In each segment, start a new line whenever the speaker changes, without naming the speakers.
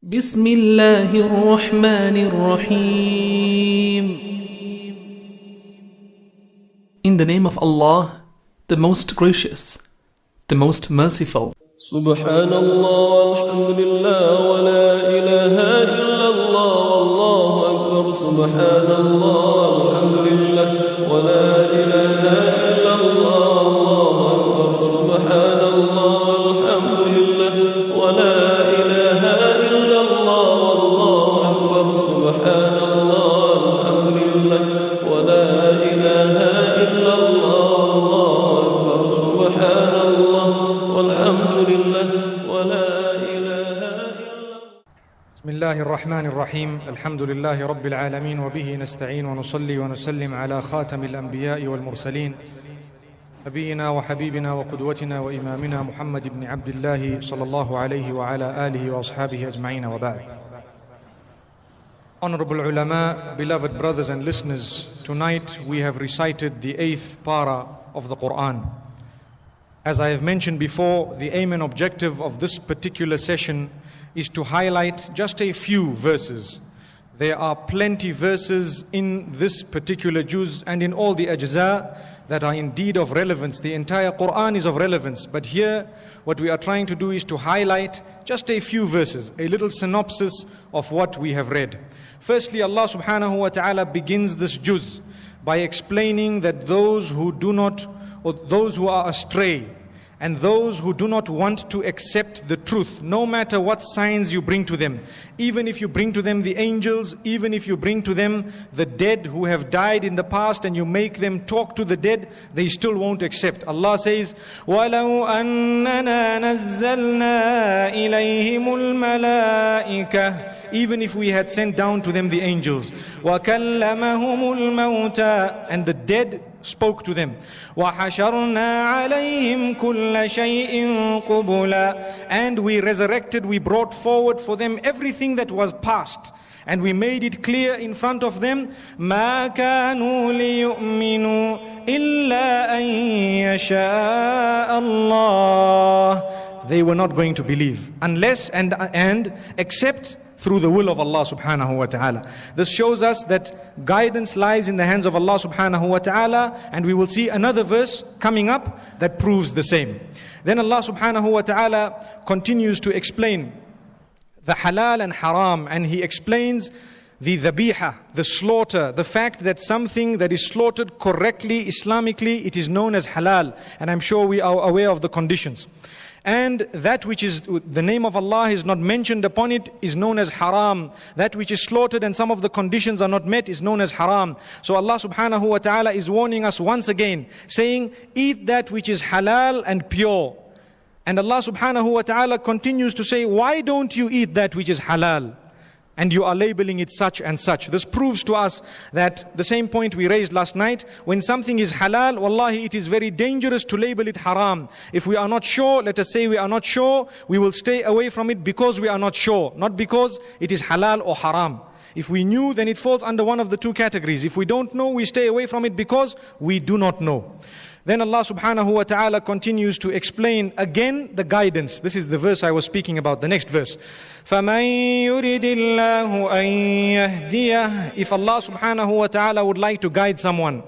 بسم الله الرحمن الرحيم. In the name of Allah, the most gracious, the most merciful.
سبحان الله والحمد لله ولا إله إلا الله والله أكبر. سبحان الله والحمد لله ولا إله إلا الله والله أكبر. سبحان الله والحمد لله ولا إله إلا الله والله أكبر. سبحان الله والحمد لله ولا إله إلا الله والله أكبر. سبحان الله والحمد لله ولا إله إلا الله.
بسم الله الرحمن الرحيم. الحمد لله رب العالمين وبه نستعين ونصلي ونسلم على خاتم الأنبياء والمرسلين نبينا وحبيبنا وقدوتنا وإمامنا محمد بن عبد الله صلى الله عليه وعلى آله وأصحابه أجمعين وبعد. Honorable ulama, beloved brothers and listeners, tonight we have recited the 8th para of the Quran. As I have mentioned before, the aim and objective of this particular session is to highlight just a few verses. There are plenty verses in this particular juz and in all the ajza that are indeed of relevance. The entire Quran is of relevance, but here what we are trying to do is to highlight just a few verses, a little synopsis of what we have read. Firstly, Allah subhanahu wa ta'ala begins this juz by explaining that those who do not, or those who are astray, and those who do not want to accept the truth, no matter what signs you bring to them, even if you bring to them the angels, even if you bring to them the dead who have died in the past and you make them talk to the dead, they still won't accept. Allah says, وَلَوْ أَنَّنَا نَزَّلْنَا إِلَيْهِمُ الْمَلَائِكَةِ, even if we had sent down to them the angels, وَكَلَّمَهُمُ الْمَوْتَى, and the dead spoke to them, وَحَشَرْنَا عَلَيْهِمْ كُلَّ شَيْءٍ قُبُلًا, and we resurrected, we brought forward for them everything that was past, and we made it clear in front of them, مَا كَانُوا لِيُؤْمِنُوا إِلَّا أَن يَشَاءَ اللَّهُ. They were not going to believe unless and except through the will of Allah subhanahu wa ta'ala. This shows us that guidance lies in the hands of Allah subhanahu wa ta'ala, and we will see another verse coming up that proves the same. Then Allah subhanahu wa ta'ala continues to explain the halal and haram, and He explains the dhabiha, the slaughter, the fact that something that is slaughtered correctly, Islamically, it is known as halal, and I'm sure we are aware of the conditions. And that which is, the name of Allah is not mentioned upon it, is known as haram. That which is slaughtered and some of the conditions are not met is known as haram. So Allah subhanahu wa ta'ala is warning us once again, saying, eat that which is halal and pure. And Allah subhanahu wa ta'ala continues to say, why don't you eat that which is halal? And you are labeling it such and such. This proves to us that the same point we raised last night, when something is halal, wallahi, it is very dangerous to label it haram. If we are not sure, let us say we are not sure, we will stay away from it because we are not sure, not because it is halal or haram. If we knew, then it falls under one of the two categories. If we don't know, we stay away from it because we do not know. Then Allah subhanahu wa ta'ala continues to explain again the guidance. This is the verse I was speaking about, the next verse. فَمَن يُرِدِ اللَّهُ أَن يَهْدِيَهُ, if Allah subhanahu wa ta'ala would like to guide someone,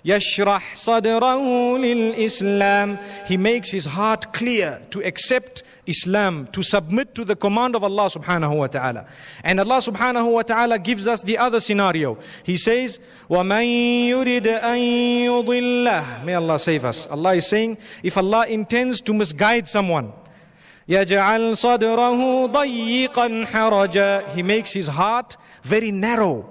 يَشْرَحْ صَدْرَهُ لِلْإِسْلَامِ, He makes his heart clear to accept Islam, to submit to the command of Allah subhanahu wa ta'ala. And Allah subhanahu wa ta'ala gives us the other scenario. He says, وَمَن يُرِدْ أَن يُضِلَّهُ, may Allah save us. Allah is saying, if Allah intends to misguide someone, يَجْعَلْ صَدْرَهُ ضَيِّقًا حَرَجًا, He makes his heart very narrow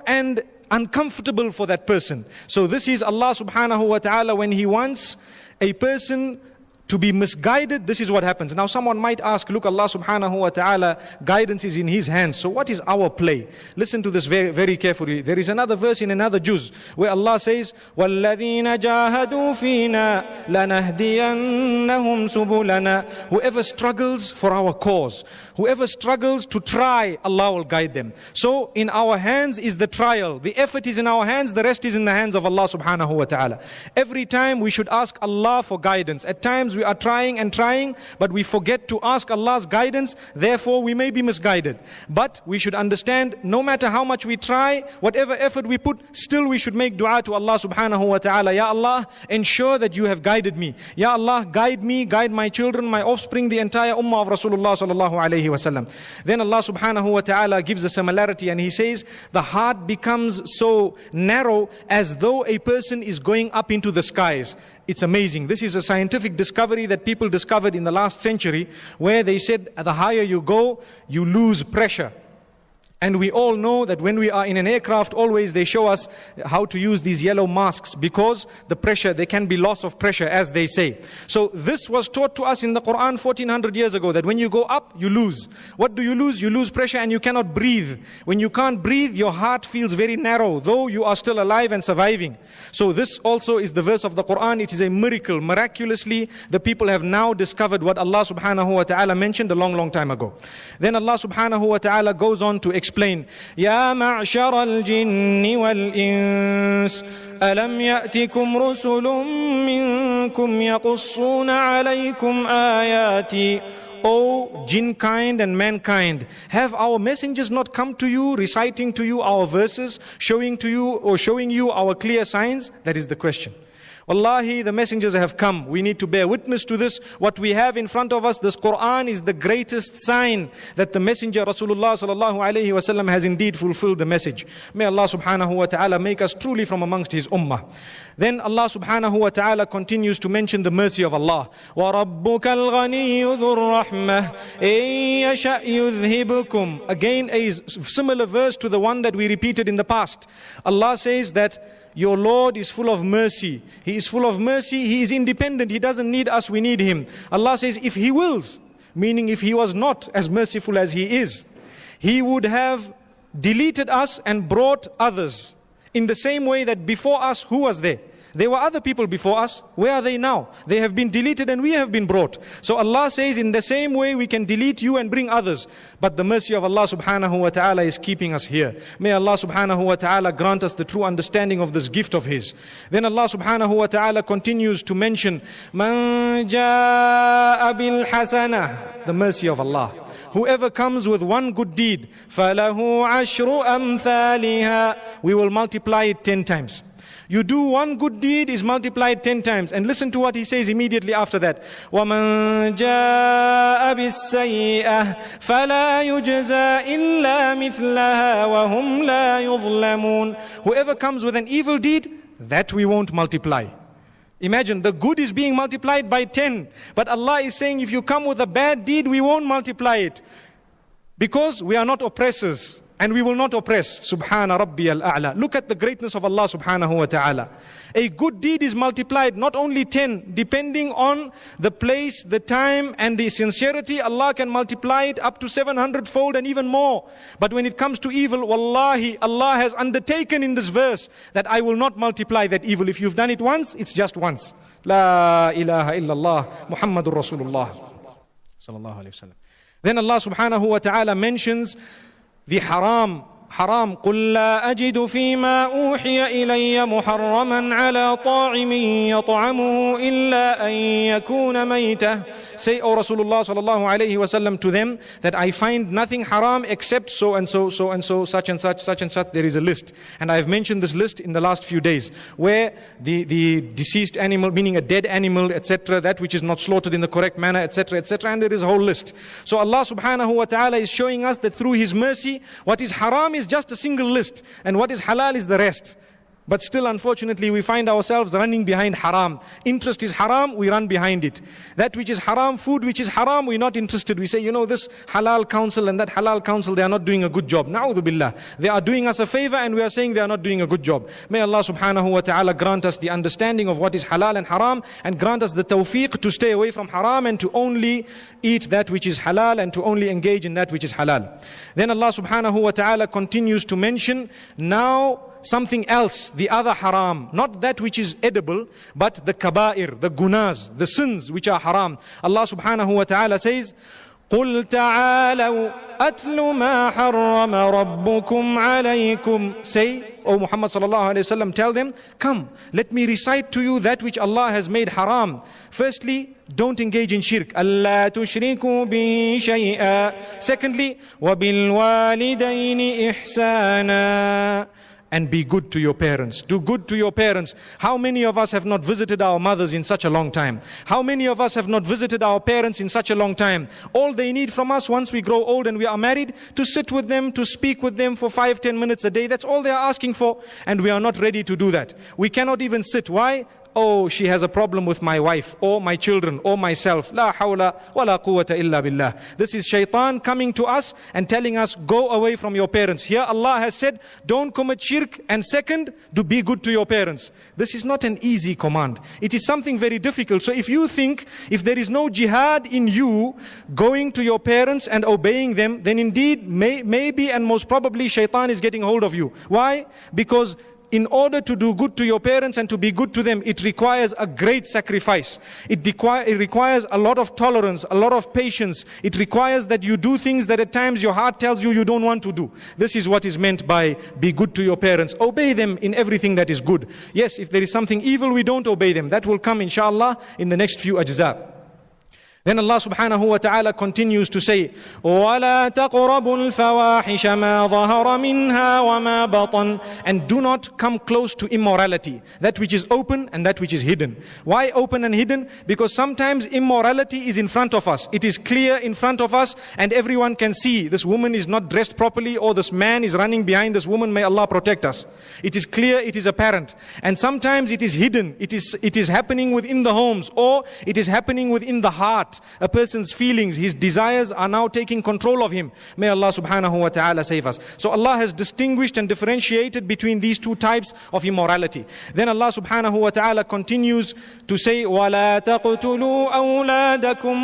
and uncomfortable for that person. So this is Allah subhanahu wa ta'ala when He wants a person to be misguided, this is what happens. Now someone might ask, look, Allah subhanahu wa ta'ala, guidance is in His hands, so what is our play? Listen to this very, very carefully. There is another verse in another juz where Allah says, وَالَّذِينَ جَاهَدُوا فِينَا لَنَهْدِيَنَّهُمْ سُبُلَنَا, whoever struggles for our cause, whoever struggles to try, Allah will guide them. So in our hands is the trial, the effort is in our hands, the rest is in the hands of Allah subhanahu wa ta'ala. Every time we should ask Allah for guidance. At times we are trying and trying, but we forget to ask Allah's guidance, therefore we may be misguided. But we should understand, no matter how much we try, whatever effort we put, still we should make dua to Allah subhanahu wa ta'ala. Ya Allah, ensure that you have guided me. Ya Allah, guide me, guide my children, my offspring, the entire ummah of Rasulullah sallallahu alayhi wasallam. Then Allah subhanahu wa ta'ala gives a similarity and He says, the heart becomes so narrow as though a person is going up into the skies. It's amazing. This is a scientific discovery that people discovered in the last century, where they said the higher you go, you lose pressure. And we all know that when we are in an aircraft, always they show us how to use these yellow masks, because the pressure, there can be loss of pressure, as they say. So this was taught to us in the Quran 1400 years ago, that when you go up, you lose. What do you lose? You lose pressure and you cannot breathe. When you can't breathe, your heart feels very narrow, though you are still alive and surviving. So this also is the verse of the Quran. It is a miracle. Miraculously, the people have now discovered what Allah subhanahu wa ta'ala mentioned a long, long time ago. Then Allah subhanahu wa ta'ala goes on to explain, Ya ma'shar al-jinni wal-ins, alam ya'tikum rusulun minkum yaqussuna alaykum ayati. O jinn kind and mankind, have our messengers not come to you, reciting to you our verses, showing you our clear signs? That is the question. Wallahi, the messengers have come. We need to bear witness to this. What we have in front of us, this Quran, is the greatest sign that the messenger Rasulullah sallallahu alayhi wasallam has indeed fulfilled the message. May Allah subhanahu wa ta'ala make us truly from amongst His ummah. Then Allah subhanahu wa ta'ala continues to mention the mercy of Allah. وَرَبُّكَ الْغَنِيُّ ذُو الرَّحْمَةِ إِن يَشَأْ يُذْهِبْكُمْ. Again, a similar verse to the one that we repeated in the past. Allah says that your Lord is full of mercy. He is full of mercy. He is independent. He doesn't need us. We need Him. Allah says, if He wills, meaning if He was not as merciful as He is, He would have deleted us and brought others. In the same way that before us, who was there? There were other people before us. Where are they now? They have been deleted and we have been brought. So Allah says, in the same way we can delete you and bring others. But the mercy of Allah subhanahu wa ta'ala is keeping us here. May Allah subhanahu wa ta'ala grant us the true understanding of this gift of His. Then Allah subhanahu wa ta'ala continues to mention, Man ja'a bil hasanah, the mercy of Allah. Whoever comes with one good deed, فَلَهُ عَشْرُ أَمْثَالِهَا, we will multiply it 10 times. You do one good deed, is multiplied 10 times. And listen to what He says immediately after that. وَمَنْ جَاءَ بِالسَّيِّئَةِ فَلَا يُجْزَى إِلَّا مِثْلَهَا وَهُمْ لَا يُظْلَمُونَ. Whoever comes with an evil deed, that we won't multiply. Imagine, the good is being multiplied by 10. But Allah is saying, if you come with a bad deed, we won't multiply it. Because we are not oppressors. And we will not oppress. Subhana Rabbi al-A'la. Look at the greatness of Allah subhanahu wa ta'ala. A good deed is multiplied, not only 10, depending on the place, the time, and the sincerity. Allah can multiply it up to 700-fold and even more. But when it comes to evil, wallahi, Allah has undertaken in this verse that I will not multiply that evil. If you've done it once, it's just once. La ilaha illallah, Muhammadur Rasulullah sallallahu alayhi wa sallam. Then Allah subhanahu wa ta'ala mentions the haram. قُلْ لَا أَجِدُ فِي مَا أُوحِيَ إِلَيَّ مُحَرَّمًا عَلَى طَاعِمٍ يَطْعَمُهُ إِلَّا أَن يَكُونَ مَيْتَةً. Say, O Rasulullah sallallahu alayhi wa sallam, to them that I find nothing haram except so and so, so and so, such and such, such and such. There is a list. And I have mentioned this list in the last few days, where the deceased animal, meaning a dead animal, etc., that which is not slaughtered in the correct manner, etc., etc., and there is a whole list. So Allah subhanahu wa ta'ala is showing us that through His mercy, what is haram is just a single list, and what is halal is the rest. But still, unfortunately, we find ourselves running behind haram. Interest is haram, we run behind it. That which is haram, food which is haram, we're not interested. We say, this halal council and that halal council, they are not doing a good job. Na'udhu billah. They are doing us a favor and we are saying they are not doing a good job. May Allah subhanahu wa ta'ala grant us the understanding of what is halal and haram, and grant us the tawfiq to stay away from haram and to only eat that which is halal and to only engage in that which is halal. Then Allah subhanahu wa ta'ala continues to mention now something else, the other haram, not that which is edible, but the kaba'ir, the gunas, the sins which are haram. Allah subhanahu wa ta'ala says, قُلْ تَعَالَوْا أَتْلُ مَا حَرَّمَ رَبُّكُمْ عَلَيْكُمْ. Say, O Muhammad sallallahu alayhi wa sallam, tell them, come, let me recite to you that which Allah has made haram. Firstly, don't engage in shirk. أَلَّا تُشْرِكُوا بِي شَيْئًا. Secondly, وَبِالْوَالِدَيْنِ إِحْسَانًا. And be good to your parents. Do good to your parents. How many of us have not visited our mothers in such a long time? How many of us have not visited our parents in such a long time? All they need from us once we grow old and we are married, to sit with them, to speak with them for 5-10 minutes a day. That's all they are asking for. And we are not ready to do that. We cannot even sit. Why? Oh, she has a problem with my wife, or my children, or myself. La hawla wa la quwwata illa billah. This is shaitan coming to us and telling us, go away from your parents. Here Allah has said, don't commit shirk, and second, do be good to your parents. This is not an easy command. It is something very difficult. So if you think, if there is no jihad in you, going to your parents and obeying them, then indeed, maybe and most probably shaitan is getting hold of you. Why? Because in order to do good to your parents and to be good to them, it requires a great sacrifice. It requires a lot of tolerance, a lot of patience. It requires that you do things that at times your heart tells you you don't want to do. This is what is meant by be good to your parents. Obey them in everything that is good. Yes, if there is something evil, we don't obey them. That will come inshallah in the next few ajza. Then Allah subhanahu wa ta'ala continues to say, وَلَا تَقْرَبُوا الْفَوَاحِشَ مَا ظَهَرَ مِنْهَا وَمَا بَطَنَ. And do not come close to immorality, that which is open and that which is hidden. Why open and hidden? Because sometimes immorality is in front of us. It is clear in front of us and everyone can see this woman is not dressed properly, or this man is running behind this woman. May Allah protect us. It is clear, it is apparent. And sometimes it is hidden. It is happening within the homes, or it is happening within the heart. A person's feelings, his desires are now taking control of him. May Allah subhanahu wa ta'ala save us. So Allah has distinguished and differentiated between these two types of immorality. Then Allah subhanahu wa ta'ala continues to say, وَلَا تَقْتُلُوا أَوْلَادَكُمْ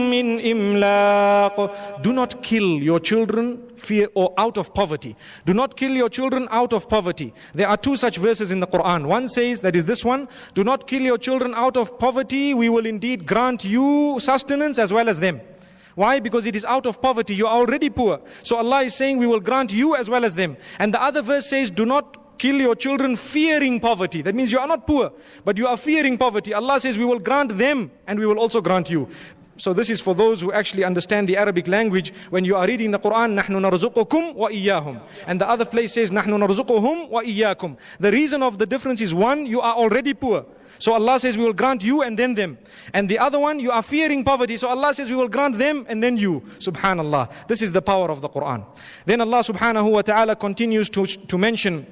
مِنْ إِمْلَاقٍ. Do not kill your children fear or out of poverty. Do not kill your children out of poverty. There are two such verses in the Quran. One says, that is this one, do not kill your children out of poverty. We will indeed grant you sustenance as well as them. Why? Because it is out of poverty. You are already poor. So Allah is saying we will grant you as well as them. And the other verse says, do not kill your children fearing poverty. That means you are not poor, but you are fearing poverty. Allah says we will grant them and we will also grant you. So this is for those who actually understand the Arabic language. When you are reading the Quran, نَحْنُ نَرْزُقُكُمْ وَإِيَّاهُمْ. And the other place says, نَحْنُ نَرْزُقُهُمْ وَإِيَّاكُمْ. The reason of the difference is, one, you are already poor. So Allah says we will grant you and then them. And the other one, you are fearing poverty. So Allah says we will grant them and then you. Subhanallah. This is the power of the Quran. Then Allah subhanahu wa ta'ala continues to mention,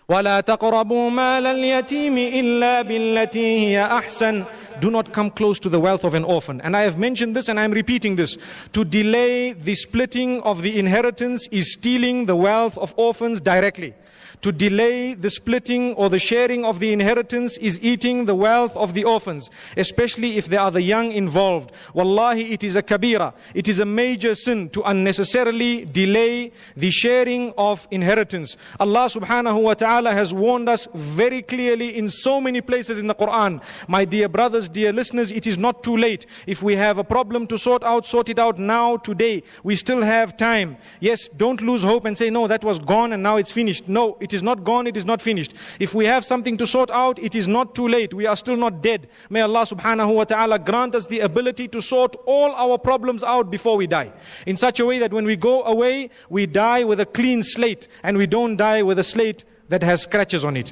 وَلَا تَقْرَبُوا مَالَ الْيَتِيمِ إِلَّا بِالَّتِي هِيَ أَحْسَنُ. Do not come close to the wealth of an orphan. And I have mentioned this and I am repeating this. To delay the splitting of the inheritance is stealing the wealth of orphans directly. To delay the splitting or the sharing of the inheritance is eating the wealth of the orphans, especially if there are the young involved. Wallahi, it is a kabira. It is a major sin to unnecessarily delay the sharing of inheritance. Allah subhanahu wa ta'ala has warned us very clearly in so many places in the Quran. My dear brothers, dear listeners, it is not too late. If we have a problem to sort it out now, today. We still have time. Yes, don't lose hope and say, no, that was gone and now it's finished. No, it is not gone, it is not finished. If we have something to sort out, it is not too late. We are still not dead. May Allah subhanahu wa ta'ala grant us the ability to sort all our problems out before we die. In such a way that when we go away, we die with a clean slate and we don't die with a slate that has scratches on it.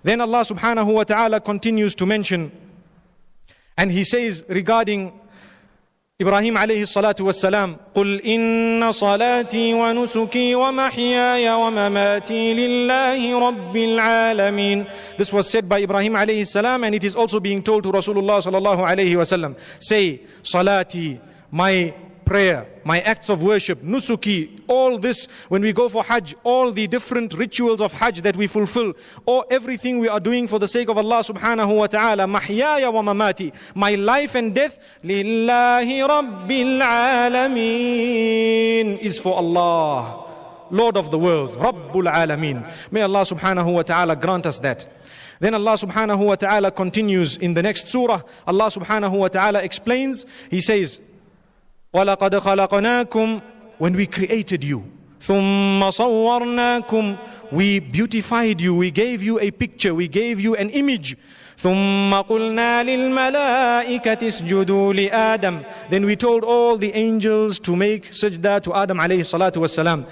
Then Allah subhanahu wa ta'ala continues to mention, and He says regarding Ibrahim alayhi salatu wassalam, قُلْ إِنَّ صَلَاتِي وَنُسُكِي وَمَحْيَايَ وَمَمَاتِي لِلَّهِ رَبِّ الْعَالَمِينَ. This was said by Ibrahim alayhi salam, and it is also being told to Rasulullah sallallahu alayhi wasallam. Say, salati, my prayer, my acts of worship, nusuki, all this, when we go for Hajj, all the different rituals of Hajj that we fulfill, or everything we are doing for the sake of Allah subhanahu wa ta'ala, mahyaya wa mamati, my life and death, lillahi rabbil alameen, is for Allah, Lord of the worlds, Rabbul Alameen. May Allah subhanahu wa ta'ala grant us that. Then Allah subhanahu wa ta'ala continues in the next surah. Allah subhanahu wa ta'ala explains, He says, وَلَقَدْ خَلَقْنَاكُمْ, when we created you. ثُمَّ صَوَّرْنَاكُمْ, we beautified you, we gave you a picture, we gave you an image. ثُمَّ قُلْنَا لِلْمَلَائِكَةِ اسْجُدُوا لِآدَمَ, then we told all the angels to make sajda to Adam alayhi salatu wassalam.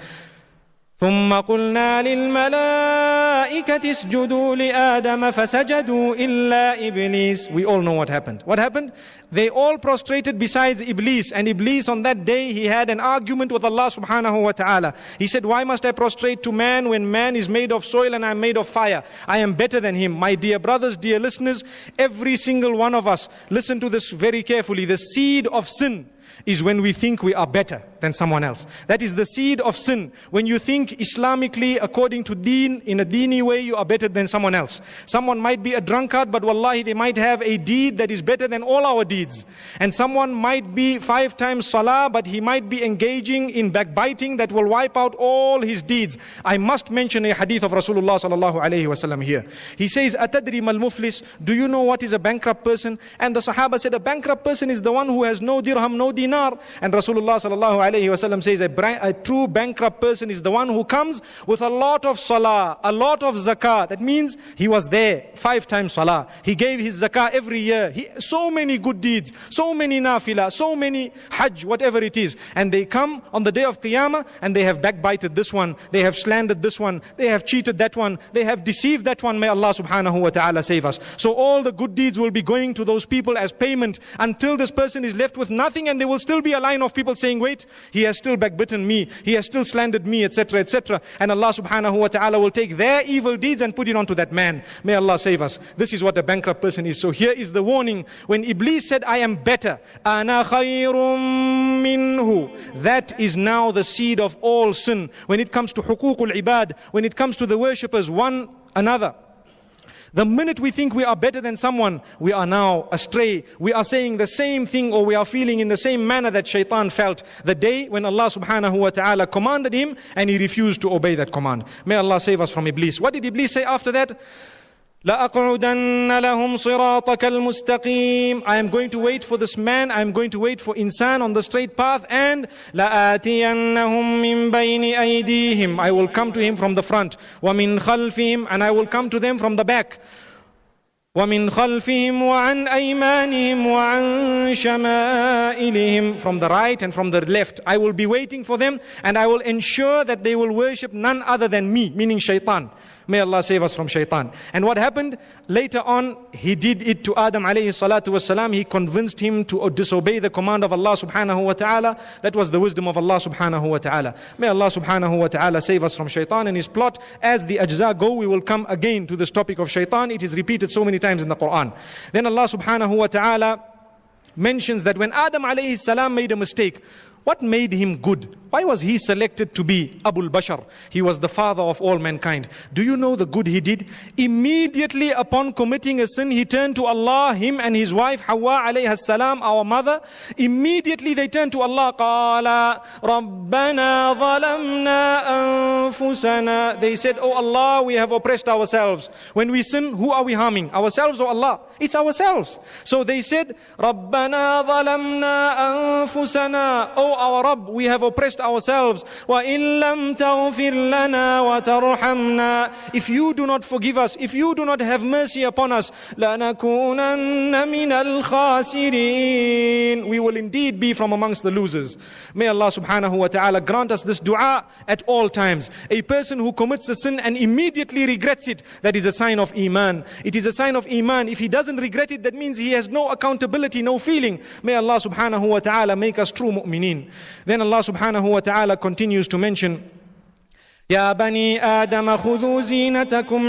ثُمَّ قُلْنَا لِلْمَلَائِكَةِ اسْجُدُوا لِآدَمَ فَسَجَدُوا إِلَّا إِبْلِيسَ. We all know what happened. What happened? They all prostrated besides Iblis. And Iblis on that day, he had an argument with Allah subhanahu wa ta'ala. He said, why must I prostrate to man when man is made of soil and I am made of fire? I am better than him. My dear brothers, dear listeners, every single one of us, listen to this very carefully. The seed of sin is when we think we are better than someone else. That is the seed of sin. When you think Islamically, according to deen, in a deeni way, you are better than someone else. Someone might be a drunkard, but wallahi, they might have a deed that is better than all our deeds. And someone might be 5 times salah, but he might be engaging in backbiting that will wipe out all his deeds. I must mention a hadith of Rasulullah sallallahu alayhi wasallam here. He says, Atadri mal muflis, do you know what is a bankrupt person? And the Sahaba said, a bankrupt person is the one who has no dirham, no dinar. And Rasulullah sallallahu alayhi wasallam says, a true bankrupt person is the one who comes with a lot of salah, a lot of zakah. That means he was there 5 times salah. He gave his zakah every year. So many good deeds, so many nafilah, so many hajj, whatever it is. And they come on the day of Qiyamah and they have backbited this one, they have slandered this one, they have cheated that one, they have deceived that one. May Allah subhanahu wa ta'ala save us. So all the good deeds will be going to those people as payment until this person is left with nothing, and there will still be a line of people saying, wait, he has still backbitten me, he has still slandered me, etc., etc. And Allah subhanahu wa ta'ala will take their evil deeds and put it onto that man. May Allah save us. This is what a bankrupt person is. So here is the warning. When Iblis said, I am better, ana khayrum minhu, that is now the seed of all sin. When it comes to huququl ibad, when it comes to the worshippers one another, the minute we think we are better than someone, we are now astray. We are saying the same thing, or we are feeling in the same manner that shaitan felt the day when Allah subhanahu wa ta'ala commanded him and he refused to obey that command. May Allah save us from Iblis. What did Iblis say after that? لَأَقْعُدَنَّ لَهُمْ صِرَاطَكَ الْمُسْتَقِيمِ. I am going to wait for this man, I am going to wait for insan on the straight path, and لَآتِيَنَّهُمْ مِنْ بَيْنِ أَيْدِيهِمْ. I will come to him from the front. وَمِنْ خَلْفِهِمْ, and I will come to them from the back. وَمِنْ خَلْفِهِمْ وَعَنْ أَيْمَانِهِمْ وَعَنْ شَمَائِلِهِمْ, from the right and from the left. I will be waiting for them, and I will ensure that they will worship none other than me, meaning shaitan. May Allah save us from shaitan. And what happened? Later on, he did it to Adam alayhi salatu wasalam. He convinced him to disobey the command of Allah subhanahu wa ta'ala. That was the wisdom of Allah subhanahu wa ta'ala. May Allah subhanahu wa ta'ala save us from shaitan and his plot. As the ajza go, we will come again to this topic of shaitan. It is repeated so many times in the Quran. Then Allah subhanahu wa ta'ala mentions that when Adam alayhi salam made a mistake, what made him good? Why was he selected to be Abul Bashar? He was the father of all mankind. Do you know the good he did? Immediately upon committing a sin, he turned to Allah, him and his wife Hawa alayha salam, our mother. Immediately they turned to Allah. قَالَ رَبَّنَا ظَلَمْنَا أَنفُسَنَا. They said, oh Allah, we have oppressed ourselves. When we sin, who are we harming? Ourselves or Allah? It's ourselves. So they said, رَبَّنَا ظَلَمْنَا أَنفُسَنَا. Oh our Rabb, we have oppressed ourselves. وَإِن لَمْ تَغْفِرْ لَنَا وَتَرْحَمْنَا. If you do not forgive us, if you do not have mercy upon us, لَنَكُونَنَّ مِنَ الْخَاسِرِينَ. We will indeed be from amongst the losers. May Allah subhanahu wa ta'ala grant us this dua at all times. A person who commits a sin and immediately regrets it, that is a sign of iman. It is a sign of iman. If he doesn't regret it, that means he has no accountability, no feeling. May Allah subhanahu wa ta'ala make us true mu'mineen. Then Allah subhanahu wa ta'ala continues to mention, Ya bani Adam khudhu zinatakum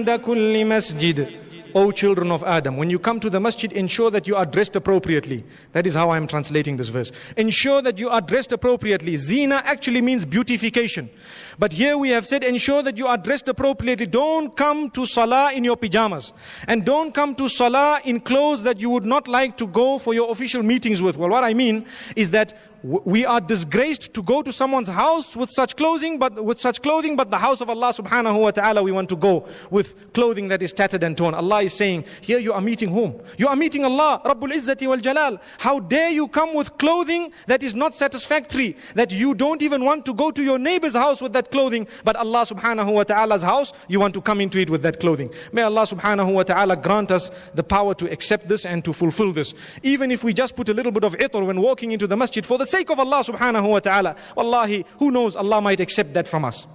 inda kulli masjid. O children of Adam, when you come to the masjid, ensure that you are dressed appropriately. That is how I am translating this verse. Ensure that you are dressed appropriately. Zina actually means beautification. But here we have said, ensure that you are dressed appropriately. Don't come to salah in your pajamas. And don't come to salah in clothes that you would not like to go for your official meetings with. Well, what I mean is that we are disgraced to go to someone's house with such clothing, but the house of Allah subhanahu wa ta'ala we want to go with clothing that is tattered and torn. Allah is saying, here you are meeting whom? You are meeting Allah, Rabbul Izzati wal Jalal. How dare you come with clothing that is not satisfactory, that you don't even want to go to your neighbor's house with that clothing, but Allah subhanahu wa ta'ala's house, you want to come into it with that clothing. May Allah subhanahu wa ta'ala grant us the power to accept this and to fulfill this. Even if we just put a little bit of itar when walking into the masjid for the sake of Allah subhanahu wa ta'ala, wallahi, who knows, Allah might accept that from us.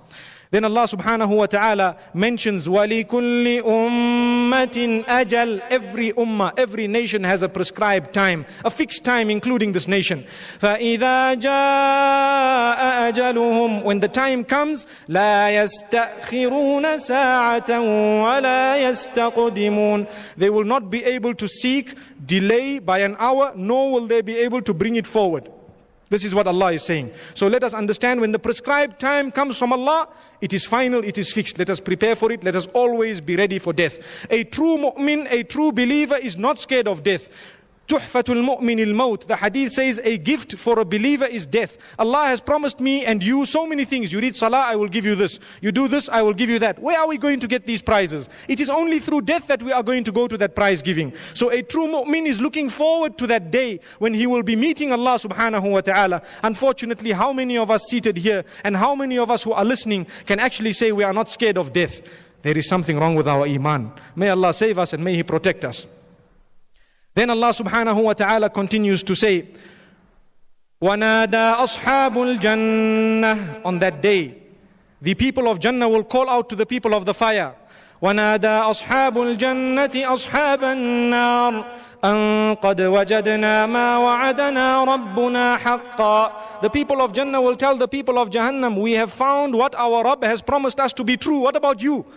Then Allah subhanahu wa ta'ala mentions وَلِكُلِّ أُمَّةٍ أَجَلٍ. Every ummah, every nation has a prescribed time, a fixed time, including this nation. فَإِذَا جَاءَ أَجَلُهُمْ. When the time comes, لَا يَسْتَأْخِرُونَ سَاعَةً وَلَا يَسْتَقْدِمُونَ. They will not be able to seek delay by an hour, nor will they be able to bring it forward. This is what Allah is saying. So let us understand, when the prescribed time comes from Allah, it is final, it is fixed. Let us prepare for it. Let us always be ready for death. A true mu'min, a true believer is not scared of death. Tuhfatul mu'min al-maut. The hadith says a gift for a believer is death. Allah has promised me and you so many things. You read salah, I will give you this. You do this, I will give you that. Where are we going to get these prizes? It is only through death that we are going to go to that prize giving. So a true mu'min is looking forward to that day when he will be meeting Allah subhanahu wa ta'ala. Unfortunately, how many of us seated here and how many of us who are listening can actually say we are not scared of death? There is something wrong with our iman. May Allah save us and may He protect us. Then Allah subhanahu wa ta'ala continues to say, وَنَادَى أَصْحَابُ الْجَنَّةِ. On that day, the people of Jannah will call out to the people of the fire. وَنَادَى أَصْحَابُ الْجَنَّةِ أَصْحَابَ النَّارِ أَن قَدْ وَجَدْنَا مَا وَعَدَنَا رَبُّنَا حَقًّا. The people of Jannah will tell the people of Jahannam, we have found what our Rabb has promised us to be true. What about you?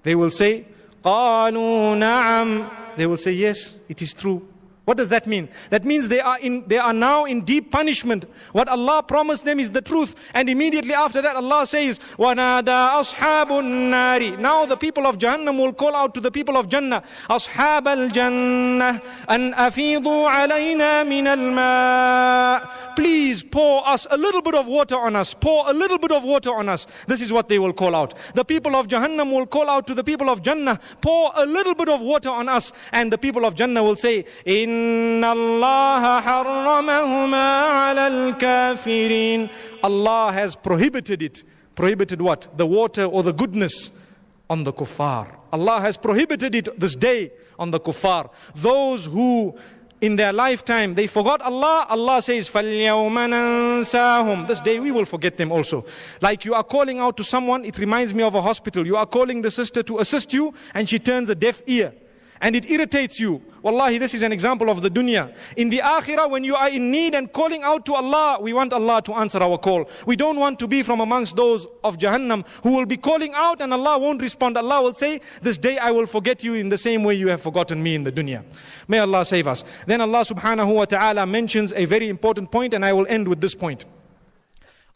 They will say, قَالُوا نَعَمْ. They will say, yes, it is true. What does that mean? That means they are now in deep punishment. What Allah promised them is the truth. And immediately after that Allah says, وَنَادَى أَصْحَابُ النَّارِ. Now the people of Jahannam will call out to the people of Jannah, أَصْحَابَ الْجَنَّةِ أَنْ أَفِيضُوا عَلَيْنَا مِنَ الْمَاءِ. Please pour us a little bit of water on us. Pour a little bit of water on us. This is what they will call out. The people of Jahannam will call out to the people of Jannah, pour a little bit of water on us. And the people of Jannah will say, إِنَّ اللَّهَ حَرَّمَهُمَا عَلَى الْكَافِرِينَ. Allah has prohibited it. Prohibited what? The water or the goodness on the kuffar. Allah has prohibited it this day on the kuffar. Those who in their lifetime they forgot Allah, Allah says, فَالْيَوْمَ نَنْسَاهُمْ. This day we will forget them also. Like you are calling out to someone, it reminds me of a hospital. You are calling the sister to assist you and she turns a deaf ear. And it irritates you. Wallahi, this is an example of the dunya. In the akhirah, when you are in need and calling out to Allah, we want Allah to answer our call. We don't want to be from amongst those of Jahannam who will be calling out and Allah won't respond. Allah will say, this day I will forget you in the same way you have forgotten me in the dunya. May Allah save us. Then Allah subhanahu wa ta'ala mentions a very important point, and I will end with this point.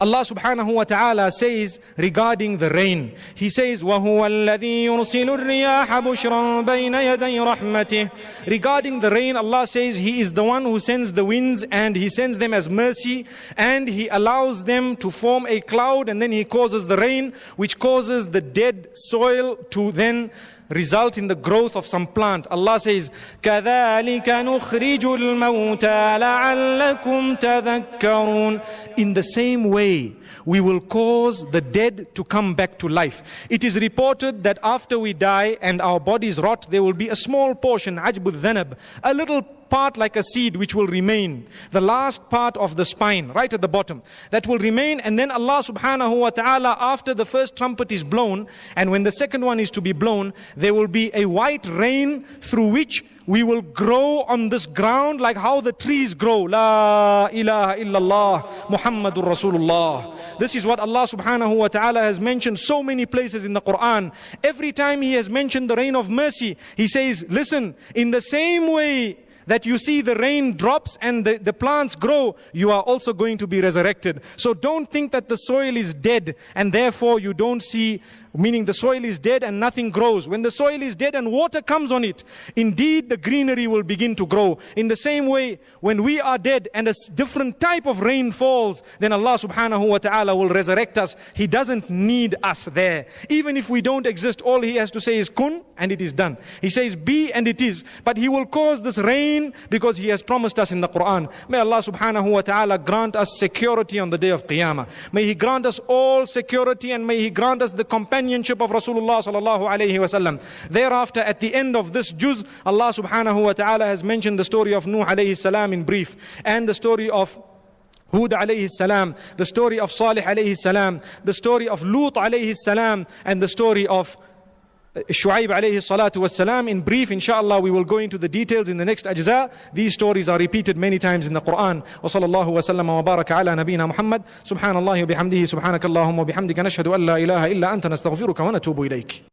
Allah subhanahu wa ta'ala says regarding the rain, He says, وَهُوَ الَّذِي يُرْسِلُ الرِّيَاحَ بُشْرًا بَيْنَ يَدَيْ رَحْمَتِهِ. Regarding the rain, Allah says He is the one who sends the winds, and He sends them as mercy, and He allows them to form a cloud, and then He causes the rain, which causes the dead soil to then result in the growth of some plant. Allah says, كَذَلِكَ نُخْرِجُ الْمَوْتَى لَعَلَّكُمْ تَذَكَّرُونَ. In the same way, we will cause the dead to come back to life. It is reported that after we die and our bodies rot, there will be a small portion, عَجْبُ الذَّنَبِ, a little part like a seed which will remain. The last part of the spine, right at the bottom, that will remain. And then Allah subhanahu wa ta'ala, after the first trumpet is blown, and when the second one is to be blown, there will be a white rain through which we will grow on this ground like how the trees grow. La ilaha illallah Muhammadur Rasulullah. This is what Allah subhanahu wa ta'ala has mentioned so many places in the Quran. Every time He has mentioned the rain of mercy, He says, listen, in the same way that you see the rain drops and the plants grow, you are also going to be resurrected. So don't think that the soil is dead and therefore you don't see meaning the soil is dead and nothing grows. When the soil is dead and water comes on it, indeed the greenery will begin to grow. In the same way, when we are dead and a different type of rain falls, then Allah subhanahu wa ta'ala will resurrect us. He doesn't need us there. Even if we don't exist, all He has to say is kun, and it is done. He says be, and it is. But He will cause this rain because He has promised us in the Quran. May Allah subhanahu wa ta'ala grant us security on the day of Qiyamah. May He grant us all security, and may He grant us the companionship of Rasulullah sallallahu alayhi wa sallam. Thereafter, at the end of this juz, Allah subhanahu wa ta'ala has mentioned the story of Nuh alayhi salam in brief, and the story of Hud alayhi salam, the story of Salih alayhi salam, the story of Lut alayhi salam, and the story of Shu'aib alayhi salatu was salam. In brief, inshallah, we will go into the details in the next ajza. These stories are repeated many times in the Quran. Wa sallallahu wa sallam wa baraka ala nabina Muhammad. Subhanallah wa bihamdihi, subhanakallahumma wa bihamdika nashhadu an la ilaha illa anta nastaghfiruka wa natubu ilayk.